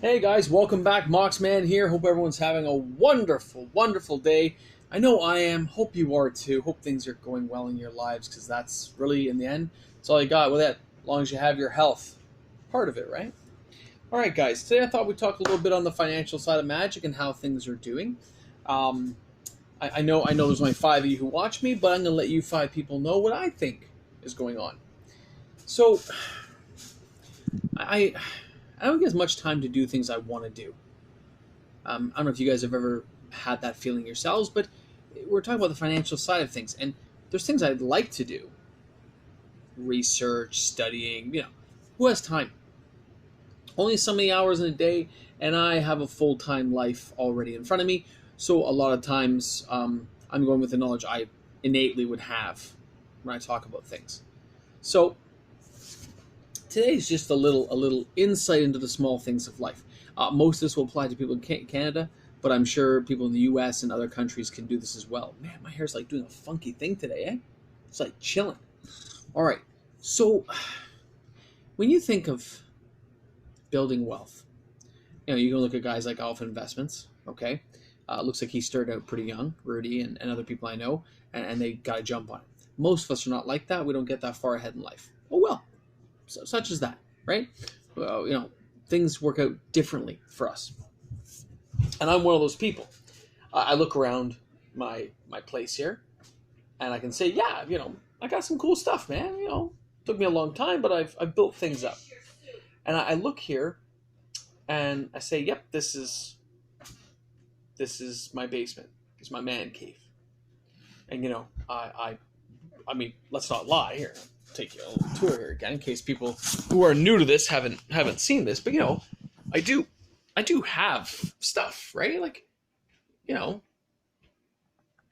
Hey guys, welcome back. Moxman here. Hope everyone's having a wonderful, wonderful day. I know I am. Hope you are too. Hope things are going well in your lives because that's really, in the end, it's all you got with it. As long as you have your health, part of it, right? All right, guys. Today I thought we'd talk a little bit on the financial side of Magic and how things are doing. Um, I know there's only five of you who watch me, but I'm going to let you five people know what I think is going on. So, I I don't get as much time to do things I want to do. I don't know if you guys have ever had that feeling yourselves, but we're talking about the financial side of things, and there's things I'd like to do: research, studying. Who has time? Only so many hours in a day, and I have a full time life already in front of me. So a lot of times, I'm going with the knowledge I innately would have when I talk about things. So today is just a little insight into the small things of life. Most of this will apply to people in Canada, but I'm sure people in the U.S. and other countries can do this as well. Man, my hair's like doing a funky thing today, eh? It's like chilling. All right. So when you think of building wealth, you can look at guys like Alpha Investments. Okay, looks like he started out pretty young, Rudy and other people I know, and they got a jump on it. Most of us are not like that. We don't get that far ahead in life. Oh well, so, such as that, right? Well, things work out differently for us, and I'm one of those people. I look around my place here, and I can say, yeah, I got some cool stuff, man. Took me a long time, but I've built things up, and I look here, and I say, yep, this is my basement. It's my man cave, and I mean, let's not lie here. I'll take you a little tour here again, in case people who are new to this haven't seen this. But I do, I do have stuff, right? Like, you know,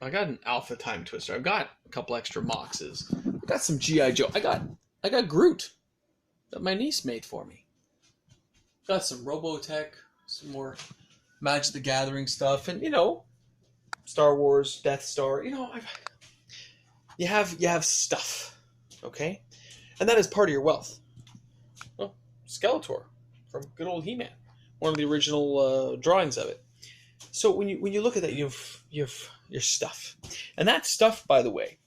I got an Alpha Time Twister. I've got a couple extra Moxes. I got some GI Joe. I got Groot that my niece made for me. Got some Robotech, some more Magic the Gathering stuff, and Star Wars, Death Star. You have stuff, okay, and that is part of your wealth. Well, Skeletor from good old He-Man, one of the original drawings of it. So when you look at that, you've your stuff, and that stuff, by the way,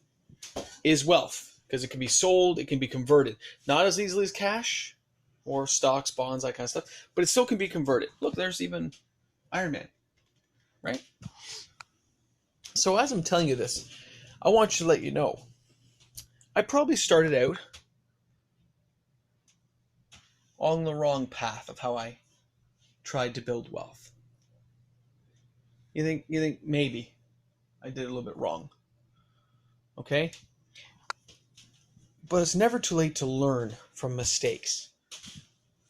is wealth because it can be sold, it can be converted, not as easily as cash or stocks, bonds, that kind of stuff, but it still can be converted. Look, there's even Iron Man, right? So as I'm telling you this, I want you to let you know, I probably started out on the wrong path of how I tried to build wealth. You think maybe I did a little bit wrong, okay? But it's never too late to learn from mistakes.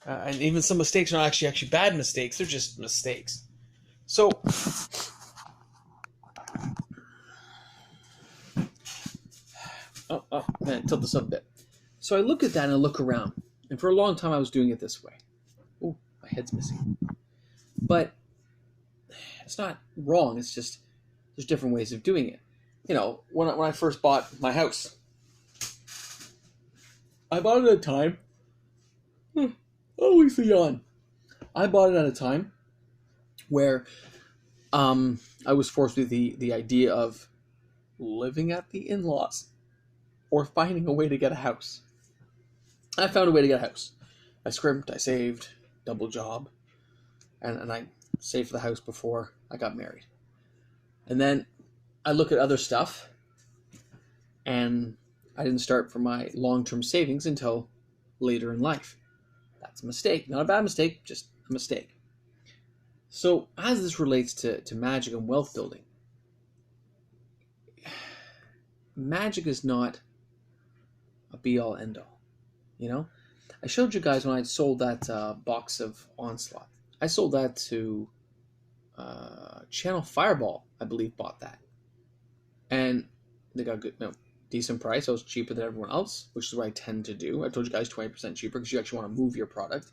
And even some mistakes are not actually bad mistakes, they're just mistakes. So, oh man, tilt this up a bit. So I look at that and I look around. And for a long time I was doing it this way. Oh, my head's missing. But it's not wrong, it's just there's different ways of doing it. When I first bought my house, I bought it at a time. Always the yawn. I bought it at a time where I was forced with the idea of living at the in-laws or finding a way to get a house. I found a way to get a house. I scrimped, I saved, double job, and I saved for the house before I got married. And then I look at other stuff, and I didn't start for my long-term savings until later in life. That's a mistake. Not a bad mistake, just a mistake. So as this relates to magic and wealth building, magic is not a be-all, end-all. I showed you guys when I sold that box of Onslaught. I sold that to Channel Fireball, I believe, bought that. And they got good, decent price. I was cheaper than everyone else, which is what I tend to do. I told you guys 20% cheaper because you actually want to move your product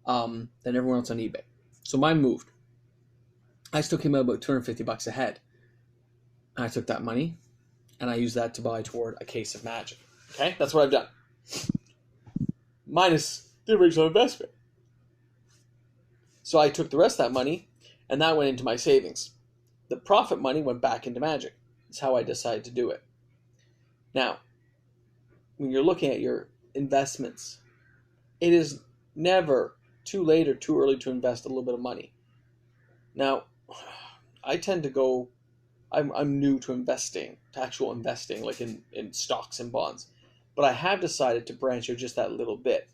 than everyone else on eBay. So mine moved. I still came out about $250 ahead. And I took that money and I used that to buy toward a case of Magic. Okay, that's what I've done. Minus the original investment. So I took the rest of that money, and that went into my savings. The profit money went back into Magic. That's how I decided to do it. Now, when you're looking at your investments, it is never too late or too early to invest a little bit of money. Now, I tend to go, I'm new to investing, to actual investing, like in stocks and bonds. But I have decided to branch out just that little bit.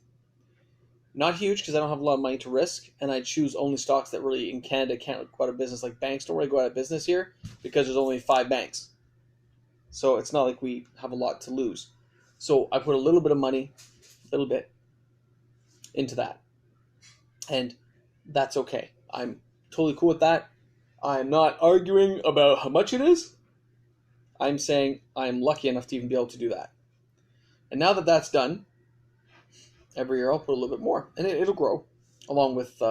Not huge because I don't have a lot of money to risk, and I choose only stocks that really in Canada can't go out of business. Like banks don't really go out of business here because there's only 5 banks. So it's not like we have a lot to lose. So I put a little bit of money, a little bit, into that. And that's okay. I'm totally cool with that. I'm not arguing about how much it is. I'm saying I'm lucky enough to even be able to do that. And now that that's done, every year I'll put a little bit more, and it'll grow. Along with,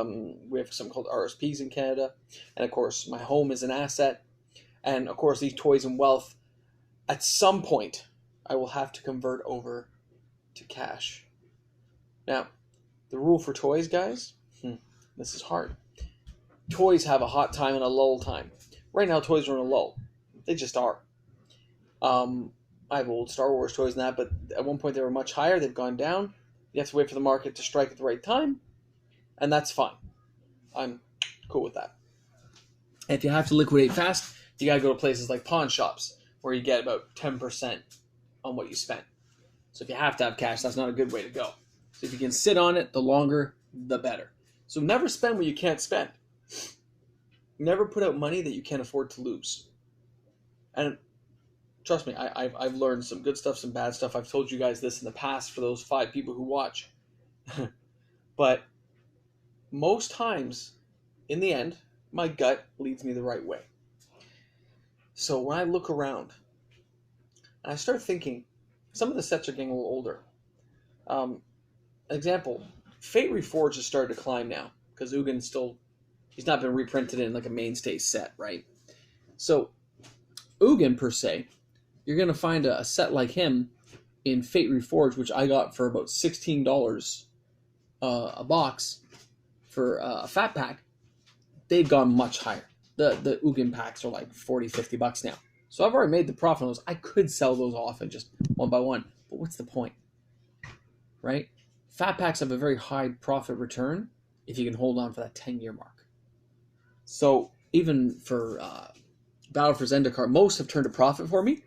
we have something called RSPs in Canada, and of course my home is an asset, and of course these toys and wealth, at some point, I will have to convert over to cash. Now, the rule for toys, guys, this is hard. Toys have a hot time and a lull time. Right now, toys are in a lull. They just are. I have old Star Wars toys and that, but at one point they were much higher. They've gone down. You have to wait for the market to strike at the right time, and that's fine. I'm cool with that. And if you have to liquidate fast, you gotta go to places like pawn shops where you get about 10% on what you spent. So if you have to have cash, that's not a good way to go. So if you can sit on it, the longer, the better. So never spend what you can't spend. Never put out money that you can't afford to lose. And trust me, I've learned some good stuff, some bad stuff. I've told you guys this in the past for those 5 people who watch. But most times, in the end, my gut leads me the right way. So when I look around, and I start thinking, some of the sets are getting a little older. Example, Fate Reforged has started to climb now, because Ugin's still, he's not been reprinted in like a mainstay set, right? So, Ugin, per se, you're going to find a set like him in Fate Reforged, which I got for about $16 a box for a fat pack. They've gone much higher. The Ugin packs are like $40-$50 now. So I've already made the profit on those. I could sell those off and just one by one. But what's the point? Right? Fat packs have a very high profit return if you can hold on for that 10-year mark. So even for Battle for Zendikar, most have turned a profit for me.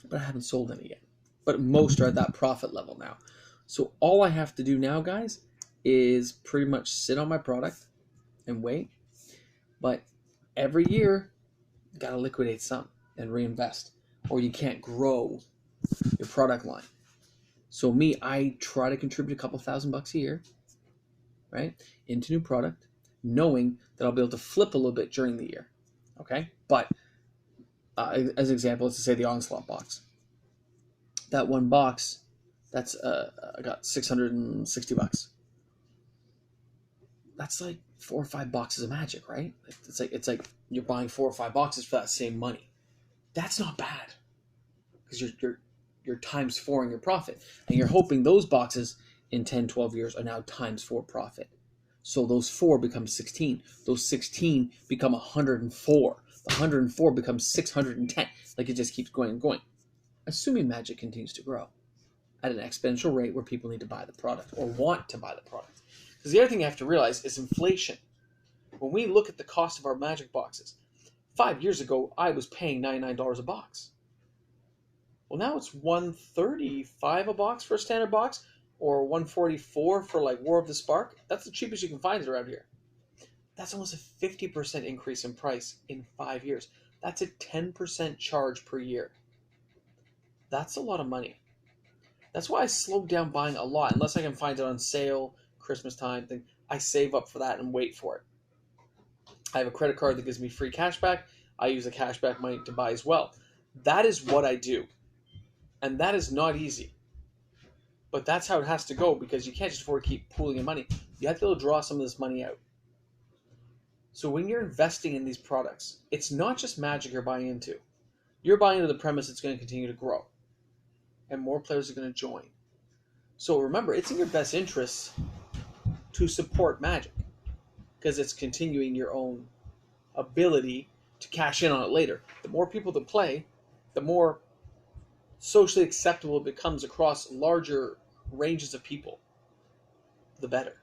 But I haven't sold any yet. But most are at that profit level now. So all I have to do now, guys, is pretty much sit on my product and wait. But every year, you got to liquidate some and reinvest, or you can't grow your product line. So me, I try to contribute a couple $1,000 a year, right, into new product, knowing that I'll be able to flip a little bit during the year, okay? But as an example, let's just say the Onslaught box. That one box, that's I got $660. That's like 4 or 5 boxes of Magic, right? It's like you're buying 4 or 5 boxes for that same money. That's not bad, because you're times 4 in your profit, and you're hoping those boxes in 10, 12 years are now times 4 profit. So those 4 become 16. Those 16 become 104. The 104 becomes 610. Like it just keeps going and going. Assuming Magic continues to grow at an exponential rate where people need to buy the product or want to buy the product. Because the other thing you have to realize is inflation. When we look at the cost of our Magic boxes, 5 years ago, I was paying $99 a box. Well, now it's $135 a box for a standard box, or $144 for like War of the Spark. That's the cheapest you can find it around here. That's almost a 50% increase in price in 5 years. That's a 10% charge per year. That's a lot of money. That's why I slowed down buying a lot. Unless I can find it on sale, Christmas time thing, I save up for that and wait for it. I have a credit card that gives me free cashback. I use the cashback money to buy as well. That is what I do. And that is not easy. But that's how it has to go, because you can't just afford to keep pooling your money. You have to be able to draw some of this money out. So when you're investing in these products, it's not just Magic you're buying into. You're buying into the premise it's going to continue to grow. And more players are going to join. So remember, it's in your best interest to support Magic because it's continuing your own ability to cash in on it later. The more people that play, the more socially acceptable it becomes across larger ranges of people, the better.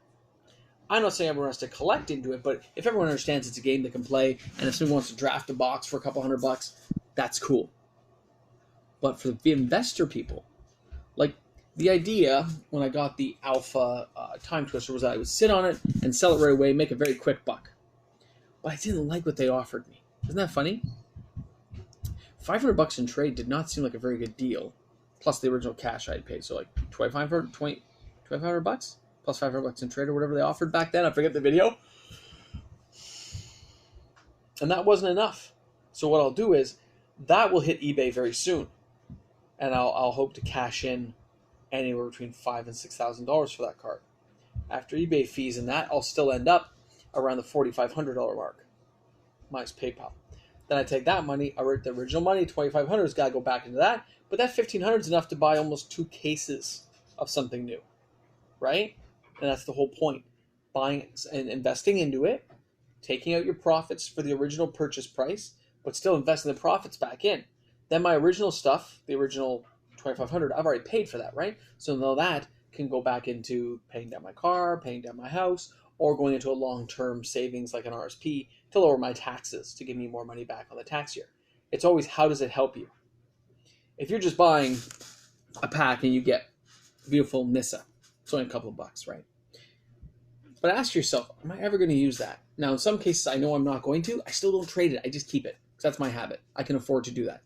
I'm not saying everyone has to collect into it, but if everyone understands it's a game they can play, and if someone wants to draft a box for a couple $100, that's cool. But for the investor people, like the idea when I got the Alpha Time Twister was that I would sit on it and sell it right away, make a very quick buck. But I didn't like what they offered me. Isn't that funny? $500 in trade did not seem like a very good deal. Plus the original cash I had paid, so like $2,500 plus $500 in trade or whatever they offered back then. I forget the video. And that wasn't enough. So what I'll do is that will hit eBay very soon, and I'll hope to cash in anywhere between $5,000 and $6,000 for that card. After eBay fees and that, I'll still end up around the $4,500 mark, minus PayPal. Then I take that money, the original money, $2,500 has got to go back into that, but that $1,500 is enough to buy almost 2 cases of something new, right? And that's the whole point. Buying and investing into it, taking out your profits for the original purchase price, but still investing the profits back in. Then my original stuff, the original $2,500, I've already paid for that, right? So now that can go back into paying down my car, paying down my house, or going into a long-term savings like an RSP to lower my taxes, to give me more money back on the tax year. It's always, how does it help you? If you're just buying a pack and you get beautiful Nissa, it's only a couple of bucks, right? But ask yourself, am I ever going to use that? Now, in some cases, I know I'm not going to. I still don't trade it. I just keep it because that's my habit. I can afford to do that.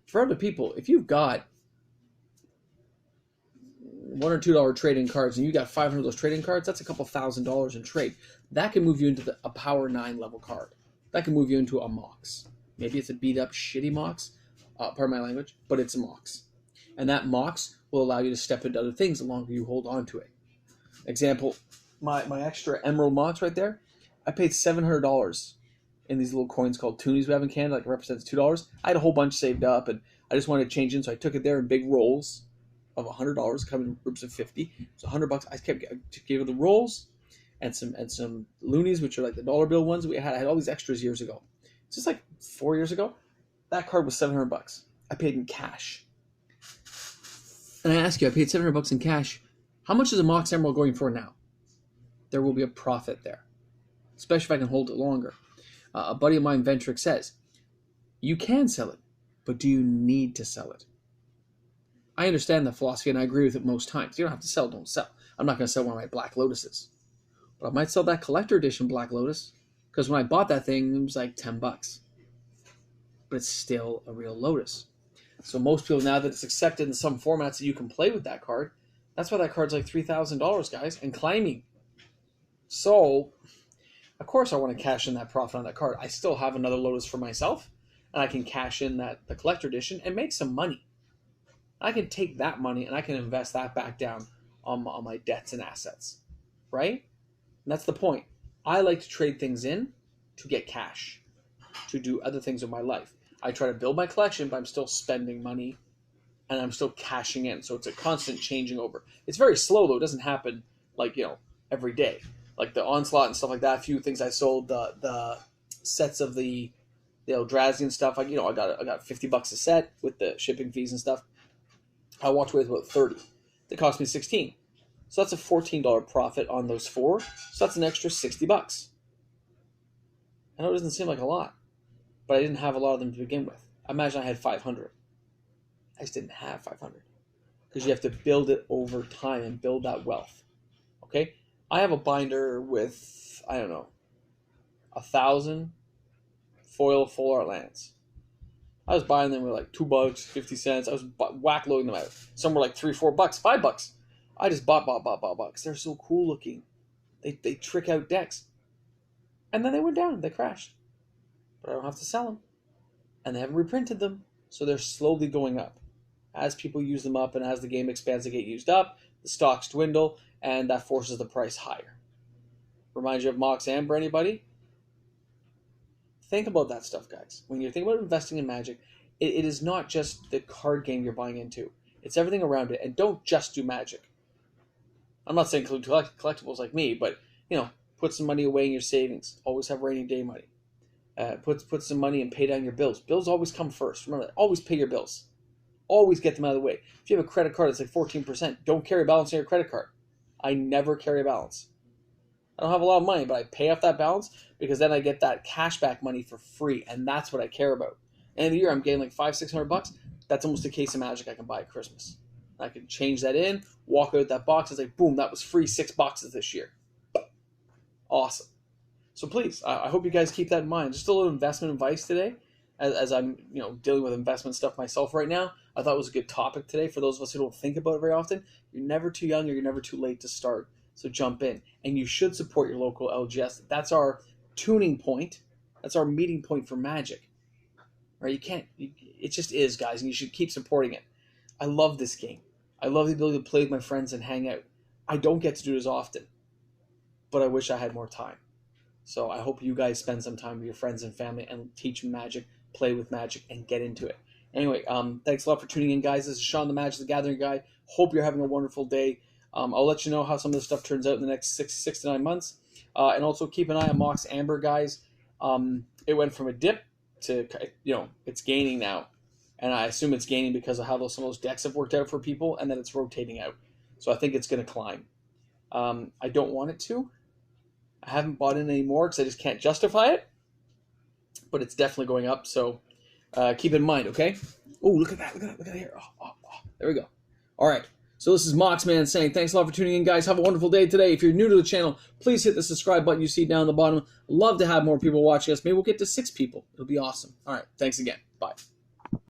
For other people, if you've got $1 or $2 trading cards and you got 500 of those trading cards, that's a couple $1,000s in trade. That can move you into a Power 9 level card. That can move you into a Mox. Maybe it's a beat up, shitty Mox, pardon my language, but it's a Mox. And that Mox will allow you to step into other things the longer you hold on to it. Example, my extra Emerald Mox right there, I paid $700 in these little coins called Toonies we have in Canada, like it represents $2. I had a whole bunch saved up, and I just wanted to change in, so I took it there in big rolls of $100, coming in groups of 50. So $100. I gave it the rolls and some loonies, which are like the dollar bill ones we had. I had all these extras years ago. It's just like 4 years ago. That card was $700. I paid in cash. And I ask you, I paid $700 in cash. How much is a Mox Emerald going for now? There will be a profit there, especially if I can hold it longer. A buddy of mine, Ventric, says, you can sell it, but do you need to sell it? I understand the philosophy, and I agree with it most times. You don't have to sell, don't sell. I'm not going to sell one of my Black Lotuses. But I might sell that collector edition Black Lotus, because when I bought that thing, it was like $10. But it's still a real Lotus. So most people, now that it's accepted in some formats that you can play with that card, that's why that card's like $3,000, guys, and climbing. So, of course I want to cash in that profit on that card. I still have another Lotus for myself, and I can cash in the collector edition and make some money. I can take that money and I can invest that back down on my debts and assets, right? And that's the point. I like to trade things in to get cash, to do other things in my life. I try to build my collection, but I'm still spending money and I'm still cashing in. So it's a constant changing over. It's very slow though. It doesn't happen like, every day. Like the Onslaught and stuff like that. A few things I sold, the sets of the Eldrazi and stuff. I got $50 a set with the shipping fees and stuff. I walked away with about 30. That cost me 16. So that's a $14 profit on those 4. So that's an extra $60. I know it doesn't seem like a lot, but I didn't have a lot of them to begin with. Imagine I had 500. I just didn't have 500 because you have to build it over time and build that wealth. Okay, I have a binder with 1,000 foil full art lands. I was buying them with like $2, 50 cents. I was whack loading them out. Some were like $3, $4, $5. I just bought because they're so cool looking. They trick out decks, and then they went down. They crashed, but I don't have to sell them, and they haven't reprinted them, so they're slowly going up. As people use them up, and as the game expands, they get used up. The stocks dwindle, and that forces the price higher. Remind you of Mox Amber, anybody? Think about that stuff, guys. When you think about investing in Magic, it is not just the card game you're buying into. It's everything around it. And don't just do Magic. I'm not saying collectibles like me, but Put some money away in your savings. Always have rainy day money. Put some money and pay down your bills. Bills always come first. Remember that. Always pay your bills. Always get them out of the way. If you have a credit card that's like 14%, don't carry a balance on your credit card. I never carry a balance. I don't have a lot of money, but I pay off that balance because then I get that cashback money for free, and that's what I care about. End of the year, I'm getting like $500-600. That's almost a case of magic I can buy at Christmas. I can change that in, walk out that box, it's like, boom, that was free 6 boxes this year. Awesome. So please, I hope you guys keep that in mind. Just a little investment advice today, as I'm dealing with investment stuff myself right now. I thought it was a good topic today for those of us who don't think about it very often. You're never too young or you're never too late to start. So jump in. And you should support your local LGS. That's our tuning point. That's our meeting point for Magic. Right? It just is, guys, and you should keep supporting it. I love this game. I love the ability to play with my friends and hang out. I don't get to do it as often, but I wish I had more time. So I hope you guys spend some time with your friends and family and teach Magic, play with Magic, and get into it. Anyway, thanks a lot for tuning in, guys. This is Sean, the Magic the Gathering guy. Hope you're having a wonderful day. I'll let you know how some of this stuff turns out in the next 6 to 9 months. And also keep an eye on Mox Amber, guys. It went from a dip to, it's gaining now. And I assume it's gaining because of how some of those decks have worked out for people, and then it's rotating out. So I think it's going to climb. I don't want it to. I haven't bought in any more because I just can't justify it. But it's definitely going up, so keep it in mind, okay? Oh, look at that. Look at that here. Oh, there we go. All right. So this is Moxman saying thanks a lot for tuning in, guys. Have a wonderful day today. If you're new to the channel, please hit the subscribe button you see down the bottom. Love to have more people watching us. Maybe we'll get to 6 people. It'll be awesome. All right. Thanks again. Bye.